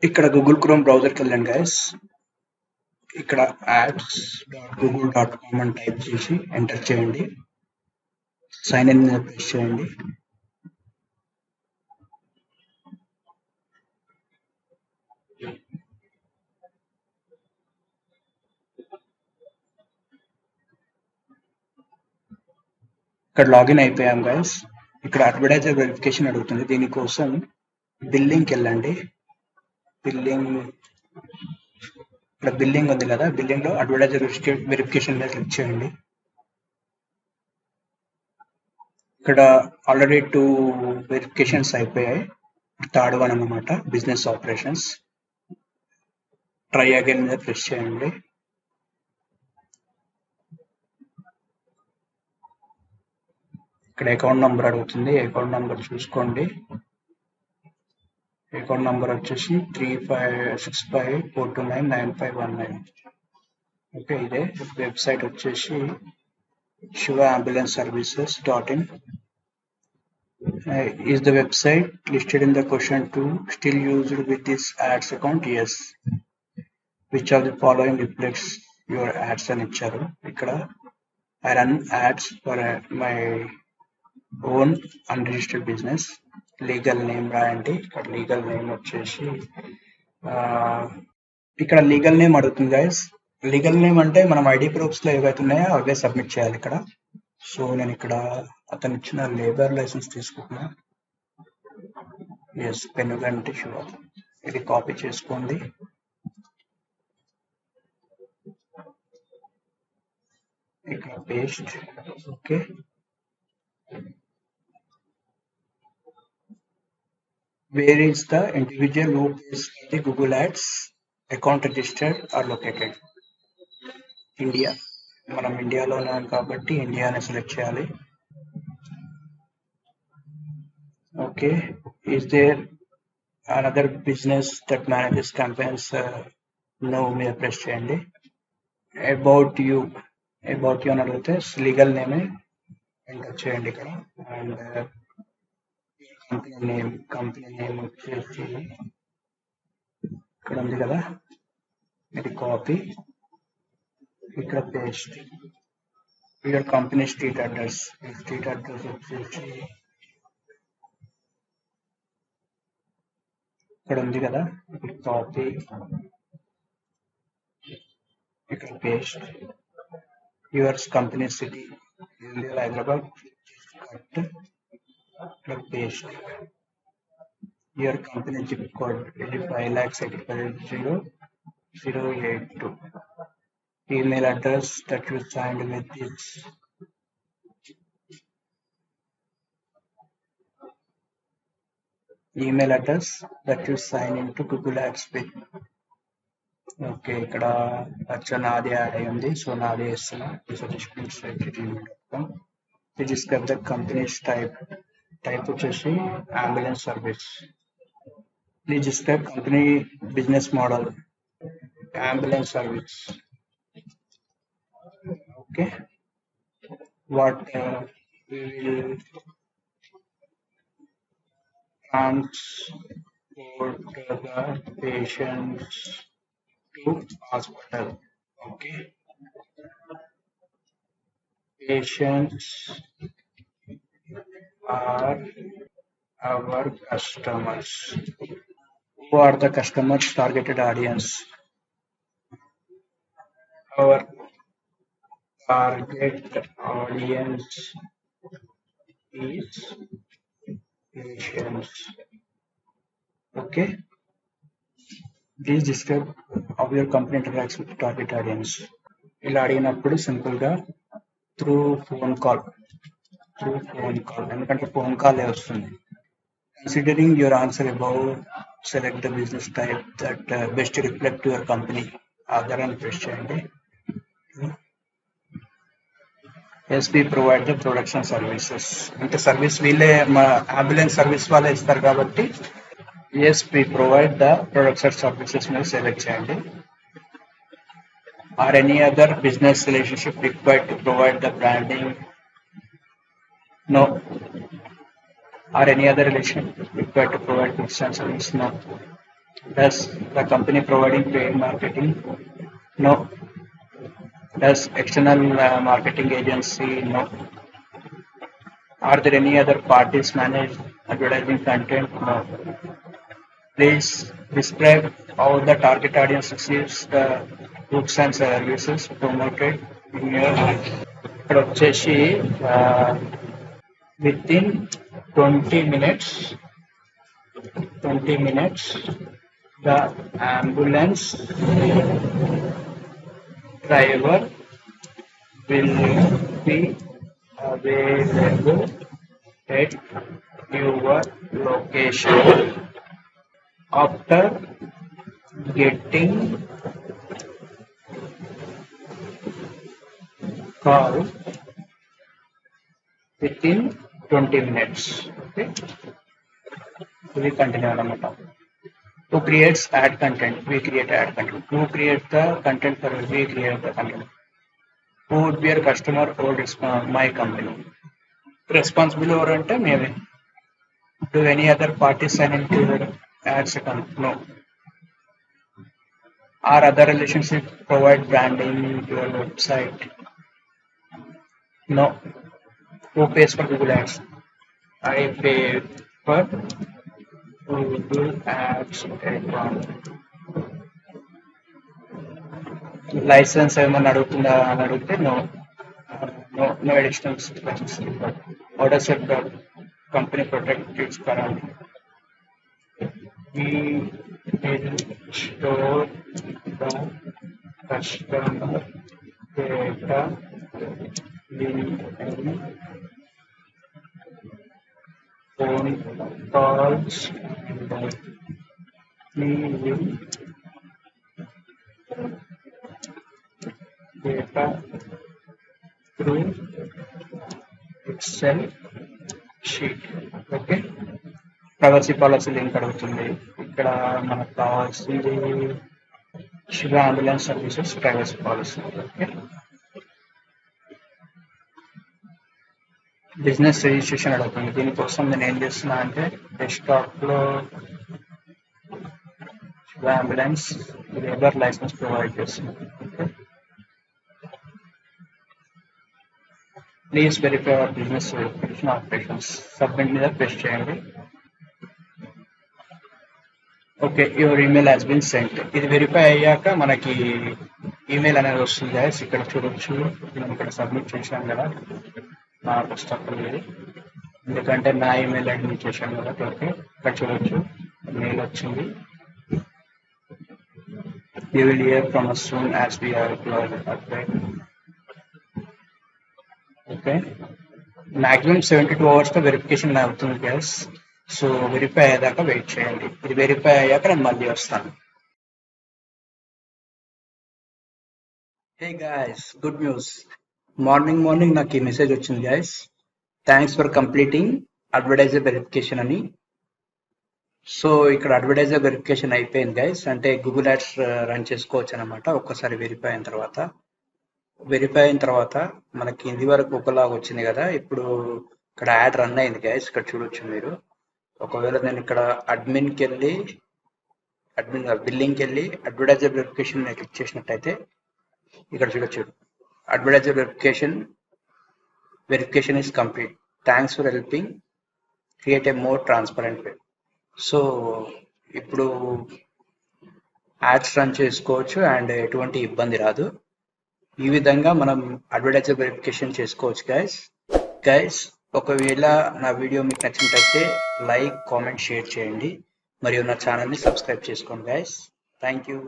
ఇక్కడ Google chrome బ్రౌజర్కి వెళ్ళండి guys. ఇక్కడ ads.google.com అని టైప్ చేసి ఎంటర్ చేయండి. సైన్ ఇన్ మీద ప్రెస్ చేయండి. ఇక్కడ లాగిన్ అయిపోయాం గైస్. ఇక్కడ అడ్వర్టైజర్ వెరిఫికేషన్ అడుగుతుంది. దీనికోసం బిల్లింగ్కి వెళ్ళండి. ఇక్కడ బిల్లింగ్ ఉంది కదా, బిల్లింగ్ లో అడ్వర్టైజర్ వెరిఫికేషన్ మీద క్లిక్ చేయండి. ఇక్కడ ఆల్రెడీ 2 వెరిఫికేషన్స్ అయిపోయాయి. థర్డ్ వన్ అన్నమాట, బిజినెస్ ఆపరేషన్స్. ట్రై అగైన్ మీద ప్రెస్ చేయండి. ఇక్కడ అకౌంట్ నంబర్ అడుగుతుంది. అకౌంట్ నంబర్ చూసుకోండి. అకౌంట్ నంబర్ వచ్చేసి 356542999519. ఓకే, ఇదే. వెబ్సైట్ వచ్చేసి shivaambulanceservices.in. Is the website listed in the question 2 still used with this ads account? Yes. Which of the following reflects your ads అని ఇచ్చారు. ఇక్కడ I run ads for my own unregistered business. Legal name రాయండి. ఇక్కడ legal name వచ్చేసి ఇక్కడ legal name అడుగుతుంది guys. Legal name అంటే మనం ఐడి ప్రూఫ్స్ లో ఏవైతే ఉన్నాయో అవే సబ్మిట్ చేయాలి ఇక్కడ. సో నేను ఇక్కడ అతను ఇచ్చిన లేబర్ లైసెన్స్ తీసుకుంటున్నా. ఎస్, పెనుగంటి శివ. ఇది కాపీ చేసుకోండి. ఇక్కడ paste. Okay, where is the individual who pays the Google Ads account registered or located? India. మనం ఇండియాలో ఉన్నాం కాబట్టి ఇండియాని సెలెక్ట్ చేయాలి. Okay, is there another business that manages campaigns? No మీద ప్రెస్ చేయండి. అబౌట్ యూ అని అడిగితే లీగల్ నేమే ఎంటర్ చేయండి ఇక్కడ. అండ్ కంపెనీ నేమ్ వచ్చేసి ఇక్కడ ఉంది కదా, ఇది కాపీ, ఇక్కడ paste. Your company street address వచ్చేసి ఇక్కడ ఉంది కదా, ఇక్కడ కాపీ, ఇక్కడ paste. Your company city Hyderabad, cut, ఇక్కడ paste. Your company zip code ఇది 5,85,082. Email address that you signed with this. Email address that you sign into Google Ads with. Okay, ఇక్కడ వచ్చే నాది యాడ్ అయి ఉంది. సో నాది వేస్తున్నా. డిస్క్రైబ్ ద కంపెనీస్ టైప్ వచ్చేసి ambulance service. Please describe company business model ambulance service. Okay, what we will transport the patients to hospital. Okay, patients are our customers. Who are the customers? Targeted audience. Our target audience is patients. Okay, please describe how your company interacts with target audience. ఇలా అడిగినప్పుడు simple గా through phone call, ఎందుకంటే phone call వస్తుంది. Considering your answer above, select the business type that best reflect your company. Other and press చేయండి. Yes, we provide the production services. అంటే service వీళ్ళే, మా ambulance service వాళ్ళే ఇస్తారు కాబట్టి yes, we provide the production services మీద select చేయండి. Are any other business relationship required to provide the branding? No. Are any other relation required to provide goods and service? No. Does the company providing paid marketing? No. Does external marketing agency? No. Are there any other parties manage advertising content? No. Please describe how the target audience receives the goods and services promoted in your ad. ఇక్కడ వచ్చేసి within 20 minutes 20 minutes the ambulance driver will be available at your location. After getting call within 20 minutes. Okay, we continue anamata. Who creates ad content? We create ad content. Who creates the content for us? We create the content. Who would be your customer or my company? Responsible or ante maybe. Do any other parties sign into your ads account? No. Are other relationships provide branding your website? No. Who pays for Google Ads? I pay for Google Ads account. License ఏమన్నా అడుగుతుందా అని అడిగితే no additional license. How does the company protect its current? We will store the customer data in phone calls that we will data through Excel sheet. Okay, privacy policy link అడుగుతుంది. ఇక్కడ మనకు కావాల్సింది Shiva ambulance services privacy policy. Okay, business registration అడుగుతుంది. దీనికోసం నేను ఏం చేస్తున్నా అంటే డెస్క్టాప్ లో Shiva ambulance labour licence provide చేస్తున్నాను. Please verify our business verification operations. Submit మీద ప్రెస్ చేయండి. Okay, your email has been sent. ఇది వెరిఫై అయ్యాక మనకి ఈమెయిల్ అనేది వస్తుంది గైస్. ఇక్కడ చూడొచ్చు, మనం ఇక్కడ సబ్మిట్ చేశాం కదా, నాకు వస్తుంది ఎందుకంటే నా ఈమెయిల్ ఐడి చేశాను కదా. ఓకే, ఇక్కడ చూడొచ్చు మెయిల్ వచ్చింది. You will here from us soon as we have uploaded. Okay, maximum 72 hours తో వెరిఫికేషన్ అవుతుంది గైస్. సో వెరిఫై అయ్యేదాకా వెయిట్ చేయండి. ఇది వెరిఫై అయ్యాక నేను మళ్ళీ వస్తాను. Hey guys, good news. Morning నాకు ఈ మెసేజ్ వచ్చింది guys. Thanks for completing advertiser verification అని. సో ఇక్కడ అడ్వర్టైజర్ వెరిఫికేషన్ అయిపోయింది గైస్. అంటే గూగుల్ యాడ్స్ రన్ చేసుకోవచ్చు అనమాట ఒక్కసారి వెరిఫై అయిన తర్వాత. మనకి ఇది వరకు ఒకలాగా వచ్చింది కదా, ఇప్పుడు ఇక్కడ యాడ్ రన్ అయింది గైస్. ఇక్కడ చూడొచ్చు మీరు. ఒకవేళ నేను ఇక్కడ బిల్లింగ్కి వెళ్ళి అడ్వర్టైజర్ వెరిఫికేషన్ క్లిక్ చేసినట్టయితే ఇక్కడ చూడొచ్చు, advertiser verification is complete. Thanks for helping create a more transparent way. So ఇప్పుడు యాడ్స్ రన్ చేసుకోవచ్చు అండ్ ఎటువంటి ఇబ్బంది రాదు. ఈ విధంగా మనం అడ్వర్టైజర్ వెరిఫికేషన్ చేసుకోవచ్చు గైస్. ఒకవేళ నా వీడియో మీకు నచ్చినట్లయితే లైక్, కామెంట్, షేర్ చేయండి మరియు నా ఛానల్ని సబ్స్క్రైబ్ చేసుకోండి గైస్. Thank you.